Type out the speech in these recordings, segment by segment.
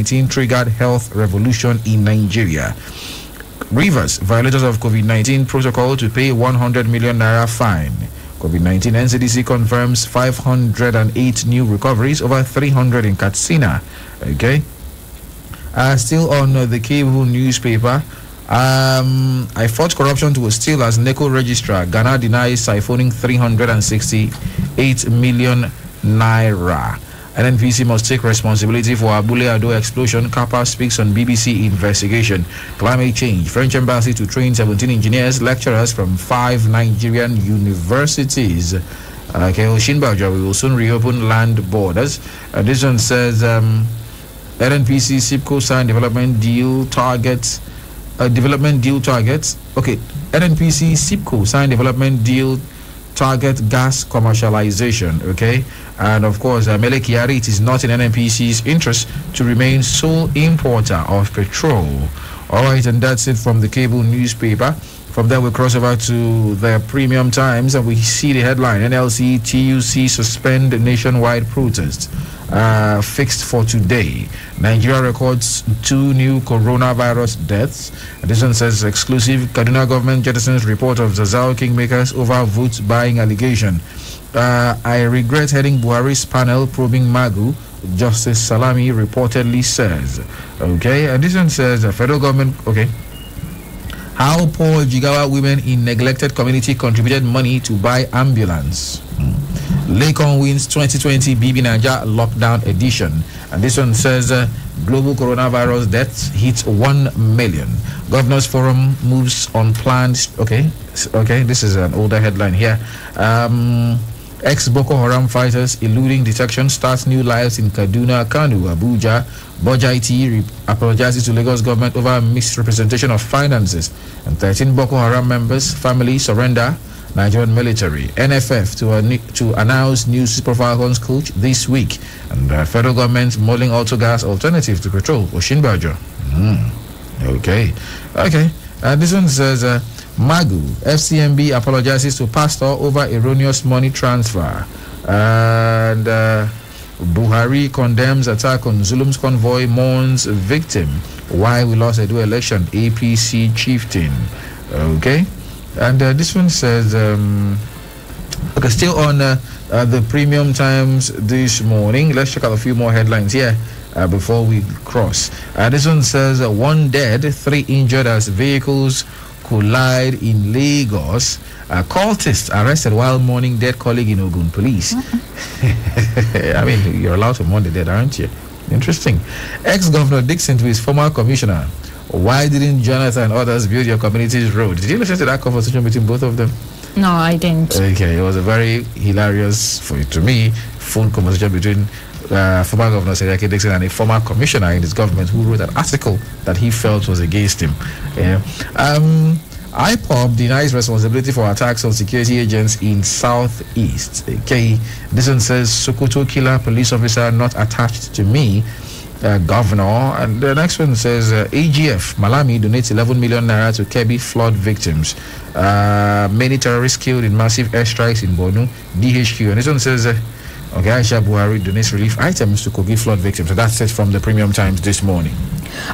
COVID-19 triggered health revolution in Nigeria. Rivers, violators of COVID-19 protocol to pay 100 million naira fine. COVID-19 NCDC confirms 508 new recoveries, over 300 in Katsina. Okay. Still on the cable newspaper. I fought corruption to steal as NECO registrar. Ghana denies siphoning 368 million naira. NNPC must take responsibility for Abule Ado explosion. Kappa speaks on BBC investigation. Climate change. French embassy to train 17 engineers, lecturers from 5 Nigerian universities. Oshinbaja, we will soon reopen land borders. This one says NNPC SIPCO signed development deal targets. Okay, NNPC SIPCO signed development deal target gas commercialization. Okay, and of course, Mele Kyari, it is not in NNPC's interest to remain sole importer of petrol. All right, and that's it from the cable newspaper. From there, we cross over to the Premium Times, and we see the headline: NLC TUC suspend nationwide protest. Fixed for today. Nigeria records 2 new coronavirus deaths. This one says exclusive Kaduna government jettisons report of Zazao kingmakers over vote buying allegation. I regret heading Buhari's panel probing Magu, Justice Salami reportedly says. Okay, and this one says the federal government. Okay. How poor Jigawa women in neglected community contributed money to buy ambulance. Lakon wins 2020 BB Naija lockdown edition. And this one says global coronavirus deaths hit 1 million. Governors Forum moves on plans. Okay, this is an older headline here. Ex-Boko Haram fighters eluding detection starts new lives in Kaduna, Kanu, Abuja. Boja IT apologizes to Lagos government over misrepresentation of finances. And 13 Boko Haram members' families surrender Nigerian military. NFF to announce new Super Falcons coach this week. And federal government mulling auto gas alternative to petrol. Oshinbajo. Okay. This one says Magu, FCMB apologizes to pastor over erroneous money transfer. And Buhari condemns attack on Zulum's convoy, mourns victim. Why we lost Edo election, APC chieftain. Okay. And this one says, still on the Premium Times this morning. Let's check out a few more headlines here before we cross. This one says, 1 dead, 3 injured as vehicles collide in Lagos. Cultists arrested while mourning dead colleague in Ogun Police. I mean, you're allowed to mourn the dead, aren't you? Interesting. Ex-Governor Dixon to his former commissioner. Why didn't Jonathan and others build your community's road? Did you listen to that conversation between both of them? No, I didn't. Okay, it was a very hilarious, to me, phone conversation between former Governor Seriake Dixon and a former commissioner in his government who wrote an article that he felt was against him. IPOB denies responsibility for attacks on security agents in Southeast. Okay, this one says Sokoto killer police officer not attached to me. Governor. And the next one says AGF Malami donates 11 million naira to Kebbi flood victims. Many terrorists killed in massive airstrikes in Borno, DHQ. And this one says Aisha Buhari donates relief items to Kogi flood victims. So that's it from the Premium Times this morning.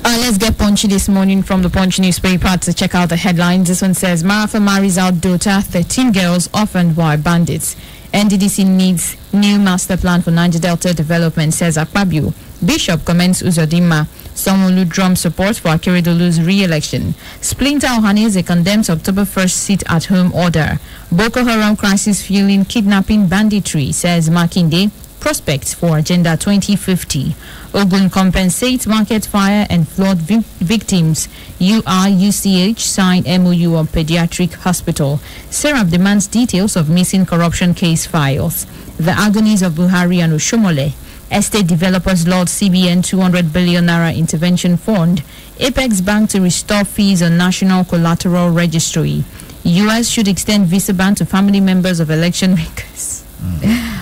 Let's get punchy this morning from the Punch newspaper to check out the headlines. This one says Marafa marries out daughter, 13 girls orphaned by bandits. NDDC needs new master plan for Niger Delta development, says Akpabio. Bishop commends Uzodinma. Sanwo-Olu drums support for Akeredolu's re-election. Splinter Ohaneze condemns October 1st sit-at-home order. Boko Haram crisis fueling kidnapping banditry, says Makinde. Prospects for Agenda 2050. Ogun compensates market fire and flood victims. UCH signed MOU on pediatric hospital. Serap demands details of missing corruption case files. The agonies of Buhari and Oshomole. Estate developers laud CBN 200 billion naira intervention fund. Apex Bank to restore fees on national collateral registry. U.S. should extend visa ban to family members of election riggers.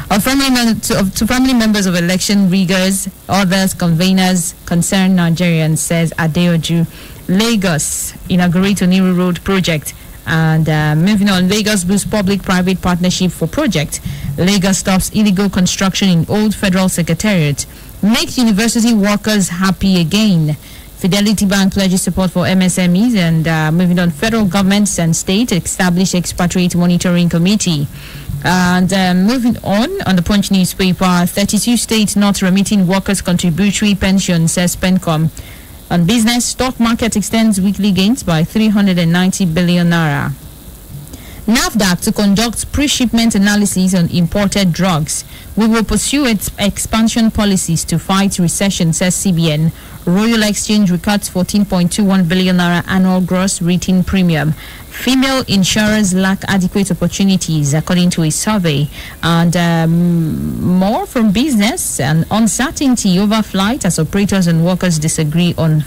To family members of election riggers, others, conveners, concerned Nigerians, says Adeoju. Lagos inaugurate Oniru Road project. And moving on, Lagos boosts public-private partnership for project. Lagos stops illegal construction in Old Federal Secretariat. Make university workers happy again. Fidelity Bank pledges support for MSMEs. And moving on, federal governments and state establish expatriate monitoring committee. And moving on the Punch newspaper, 32 states not remitting workers' contributory pension, says PENCOM. On business, stock market extends weekly gains by 390 billion naira. NAFDAC to conduct pre-shipment analysis on imported drugs. We will pursue its expansion policies to fight recession, says CBN. Royal Exchange records 14.21 billion naira annual gross written premium. Female insurers lack adequate opportunities, according to a survey. And more from business, and uncertainty over flight as operators and workers disagree on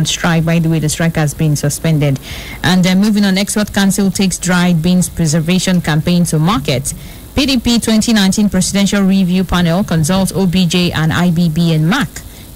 strike. By the way, the strike has been suspended. And moving on, Export Council takes dried beans preservation campaign to market. PDP 2019 Presidential Review Panel consults OBJ and IBB and MAC.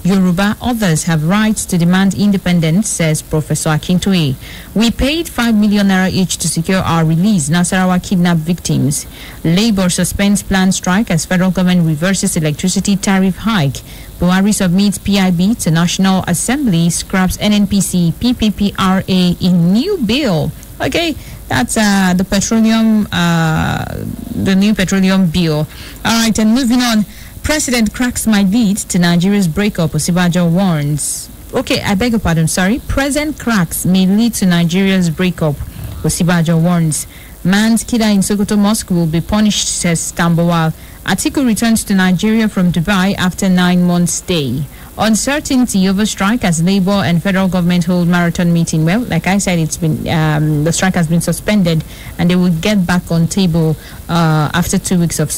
Yoruba others have rights to demand independence, says Professor Akintoye. We paid 5 million naira each to secure our release, Nasarawa kidnapped victims. Labour suspends planned strike as federal government reverses electricity tariff hike. Buhari submits PIB to National Assembly, scraps NNPC, PPPRA in new bill. Okay, that's the petroleum, the new petroleum bill. All right, and moving on. President cracks might lead to Nigeria's breakup, Osibajo warns. Okay, I beg your pardon, sorry. Present cracks may lead to Nigeria's breakup, Osibajo warns. Man's killer in Sokoto Mosque will be punished, says Tambowal. Atiku returns to Nigeria from Dubai after 9 months stay. Uncertainty over strike as Labour and federal government hold marathon meeting. Well, like I said, it's been the strike has been suspended, and they will get back on table after 2 weeks of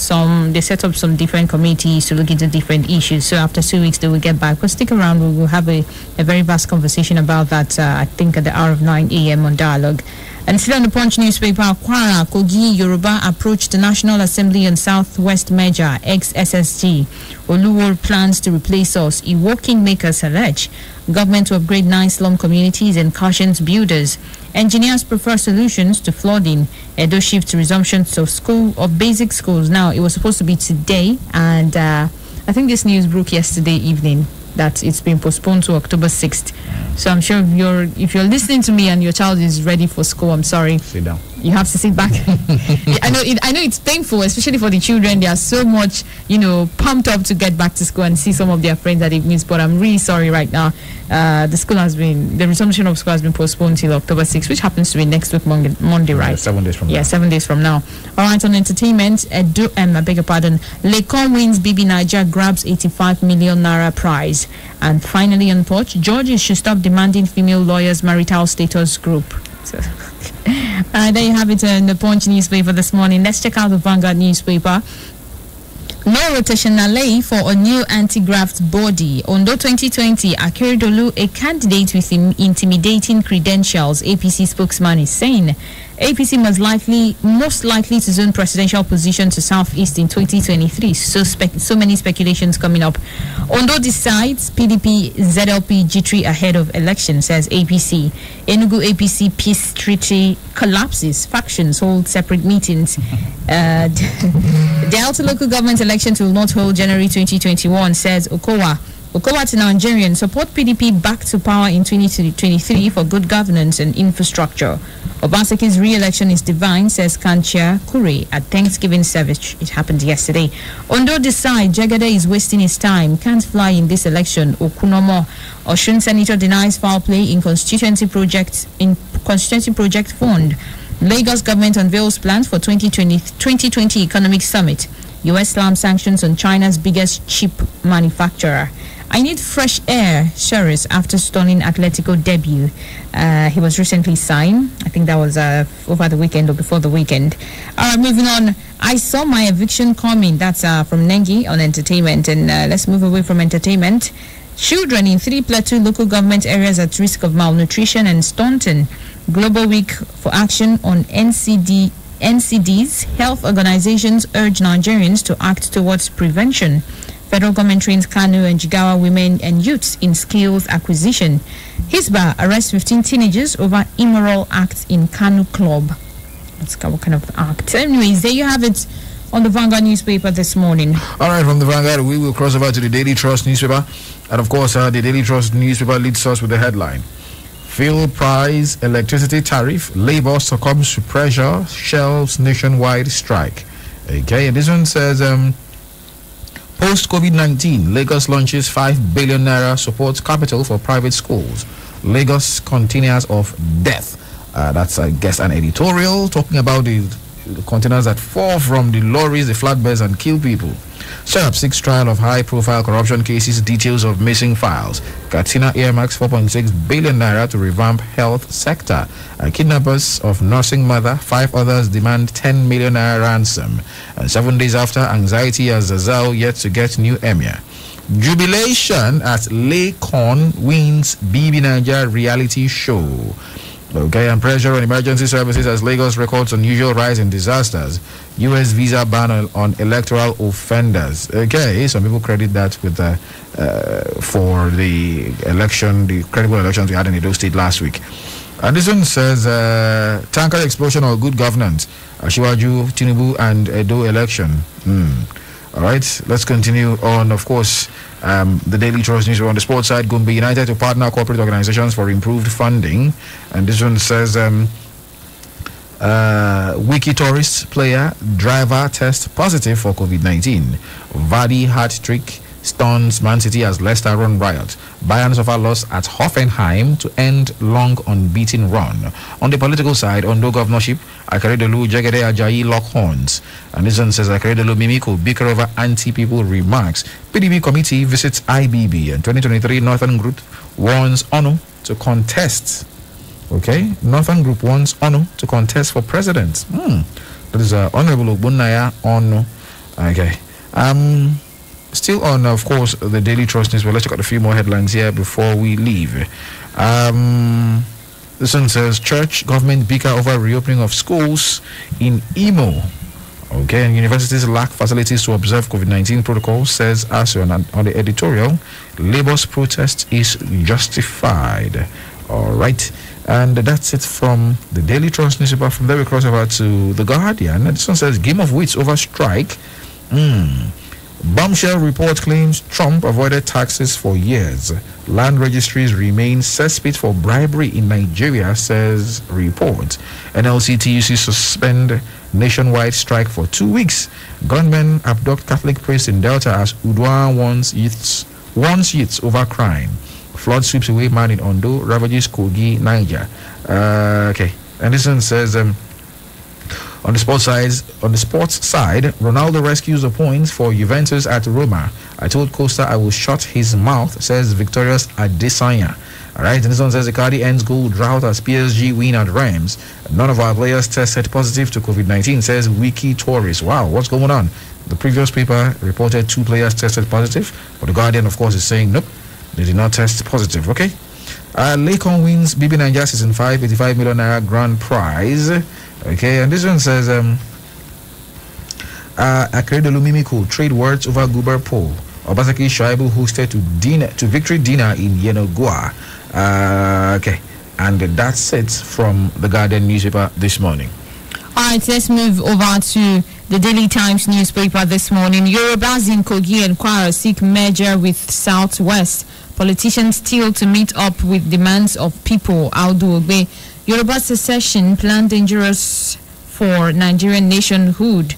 they set up some different committees to look into different issues. So after 2 weeks, they will get back. But stick around, we will have a very vast conversation about that, I think, at the hour of 9 a.m. on Dialogue. And still on the Punch newspaper, Kwara, Kogi, Yoruba approach the National Assembly on Southwest Merger, ex-SSG. Oluwol plans to replace us, Iwoking makers allege. Government to upgrade 9 slum communities and cautions builders. Engineers prefer solutions to flooding. Edo shifts resumption of basic schools. Now, it was supposed to be today, and I think this news broke yesterday evening that it's been postponed to October 6th. So I'm sure if you're listening to me and your child is ready for school, I'm sorry. Sit down. You have to sit back. I know it's painful, especially for the children. They are so much, pumped up to get back to school and see some of their friends that they've missed. But I'm really sorry right now. The resumption of school has been postponed till October 6th, which happens to be next week, Monday, right? 7 days from now. Yeah, 7 days from now. All right, on entertainment, I beg your pardon. Lekon wins BB Niger, grabs 85 million naira prize. And finally on Punch, judges should stop demanding female lawyers' marital status group. So, there you have it in the Punch newspaper this morning. Let's check out the Vanguard newspaper. No rotational for a new anti-graft body. Ondo 2020, Akeredolu, a candidate with intimidating credentials, APC spokesman is saying. APC most likely to zone presidential position to Southeast in 2023. So many speculations coming up. Ondo decides PDP, ZLP, G3 ahead of election, says APC. Enugu APC peace treaty collapses. Factions hold separate meetings. Delta local government elections will not hold January 2021, says Okowa. Okowa to Nigerians, support PDP back to power in 2023 for good governance and infrastructure. Obaseki's re-election is divine, says Kanchia Kure at Thanksgiving service. It happened yesterday. Ondo decide Jagade is wasting his time, can't fly in this election. Okunomo. Oshun Senator denies foul play in constituency project fund. Lagos government unveils plans for 2020 economic summit. U.S. slams sanctions on China's biggest chip manufacturer. I need fresh air, Sheris, after stunning Atletico debut. He was recently signed. I think that was over the weekend or before the weekend. Moving on. I saw my eviction coming. That's from Nengi on entertainment. And let's move away from entertainment. Children in 3 plateau local government areas at risk of malnutrition and stunting. Global Week for Action on NCDs. Health organizations urge Nigerians to act towards prevention. Federal government trains Kanu and Jigawa women and youths in skills acquisition. Hisba arrests 15 teenagers over immoral acts in Kanu club. What kind of act? Anyways, there you have it on the Vanguard newspaper this morning. All right, from the Vanguard, we will cross over to the Daily Trust newspaper. And of course, the Daily Trust newspaper leads us with the headline: Fuel price, electricity tariff, labor succumbs to pressure, Shell's nationwide strike. Okay, and this one says, post-COVID-19, Lagos launches 5 billion naira support capital for private schools. Lagos containers of death. That's, I guess, an editorial talking about the containers that fall from the lorries, the flatbeds, and kill people. Serap seeks trial of high-profile corruption cases, details of missing files. Katsina earmarks 4.6 billion naira to revamp health sector. Kidnappers of nursing mother, 5 others demand 10 million naira ransom. And 7 days after, anxiety as Zazao yet to get new emir. Jubilation as Laycon wins BB Niger reality show. Okay, and pressure on emergency services as Lagos records unusual rise in disasters. U.S. visa ban on electoral offenders. Okay, some people credit that with for the election, the credible elections we had in Edo State last week. And this one says, tanker explosion or good governance. Ashiwaju, Tinubu, and Edo election. All right, let's continue on, of course, the Daily Trust news. On the sports side, Gombe United to partner corporate organizations for improved funding. And this one says, Wiki tourist player driver test positive for COVID-19. Vardy hat-trick stuns Man City as Leicester run riot. Bayern suffer loss at Hoffenheim to end long unbeaten run. On the political side, Ondo governorship, Akeredolu Jegede Ajayi lock horns. And this one says Akeredolu Mimiko bicker over anti-people remarks. PDP committee visits IBB. And 2023 Northern Group warns ONU to contest. Okay, Northern Group wants ONU to contest for president. That is Honorable Ogbonnaya ONU. Okay. Still on, of course, the Daily Trust news. Well, let's check out a few more headlines here before we leave. This one says, church government bicker over reopening of schools in Imo. Okay, and universities lack facilities to observe COVID-19 protocols, says ASU. On the editorial, Labour's protest is justified. All right, and that's it from the Daily Trust newspaper. From there, we cross over to The Guardian. And this one says, game of wits over strike. Bombshell report claims Trump avoided taxes for years. Land registries remain cesspit for bribery in Nigeria, says report. NLC-TUC suspend nationwide strike for 2 weeks. Gunmen abduct Catholic priest in Delta as Udwa warns youths over crime. Flood sweeps away man in Ondo, ravages Kogi, Niger. Okay, and this one says, on the sports side, Ronaldo rescues the points for Juventus at Roma. I told Costa I will shut his mouth, says victorious Adesanya. All right, and this one says Icardi ends goal drought as PSG win at Reims. None of our players tested positive to COVID-19, says Wiki Tourist. Wow, what's going on? The previous paper reported 2 players tested positive, but the Guardian, of course, is saying nope, they did not test positive. Okay. Laycon wins BB Niger season 5, 85 million naira grand prize. Okay, and this one says Akeredolu Mimiko trade words over Guber poll. Obaseki Shaibu hosted to victory dinner in Yenagoa. Okay, and that's it from the Guardian newspaper this morning. All right, let's move over to the Daily Times newspaper this morning. Yorubas in Kogi and Kwara seek merger with Southwest. Politicians still to meet up with demands of people. Audu Ogbe. Yoruba secession plan dangerous for Nigerian nationhood.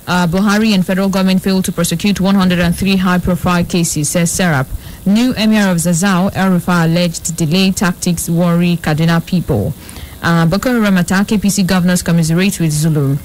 Buhari and federal government failed to prosecute 103 high-profile cases, says Serap. New Emir of Zazao, El-Rufai alleged delay tactics worry Kaduna people. Boko Haram attack, APC governors commiserate with Zulu.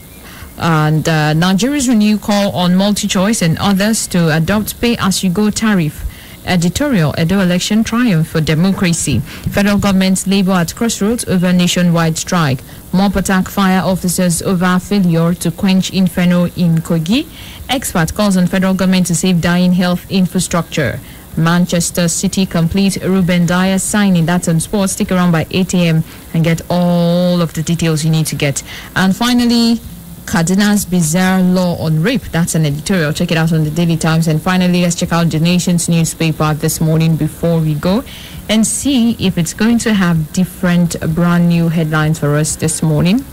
And Nigeria's renew call on multi-choice and others to adopt pay-as-you-go tariff. Editorial, Edo election triumph for democracy. Federal government's labor at crossroads over nationwide strike. Mob attack fire officers over failure to quench inferno in Kogi. Expert calls on federal government to save dying health infrastructure. Manchester City complete Ruben Dyer signing. That's on sports. Stick around by 8 a.m. and get all of the details you need to get. And finally, Kaduna's bizarre law on rape. That's an editorial. Check it out on the Daily Times. And finally, let's check out the Nation's newspaper this morning before we go and see if it's going to have different brand new headlines for us this morning.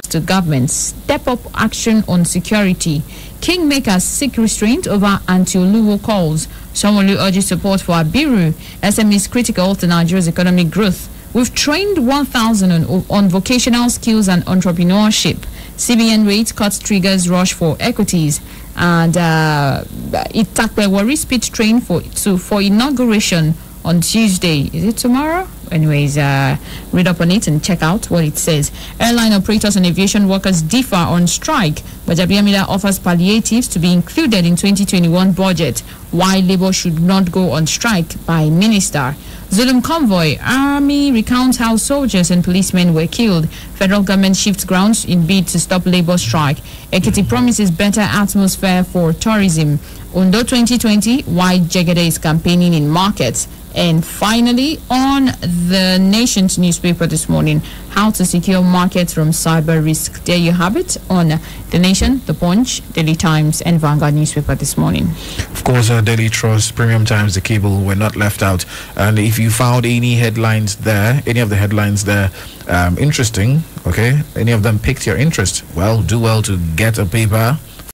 to government. Step up action on security. Kingmakers seek restraint over anti-Oluwo calls. Sanwo-Olu urges support for Abiru. SME is critical to Nigeria's economic growth. We've trained 1,000 on vocational skills and entrepreneurship. CBN rate cuts triggers rush for equities. And Itakpe speech train for inauguration on Tuesday. Is it tomorrow? Anyways, read up on it and check out what it says. Airline operators and aviation workers differ on strike, but Abiamila offers palliatives to be included in 2021 budget. Why Labour should not go on strike by Minister. Zulum convoy. Army recounts how soldiers and policemen were killed. Federal government shifts grounds in bid to stop Labour strike. Ekiti promises better atmosphere for tourism. Ondo 2020, why Jegede is campaigning in markets. And finally, on the Nation's newspaper this morning, how to secure markets from cyber risk. There you have it on The Nation, The Punch, Daily Times, and Vanguard newspaper this morning. Of course, Daily Trust, Premium Times, The Cable were not left out. And if you found any headlines there, any of the headlines there, interesting, okay, any of them piqued your interest, well, do well to get a paper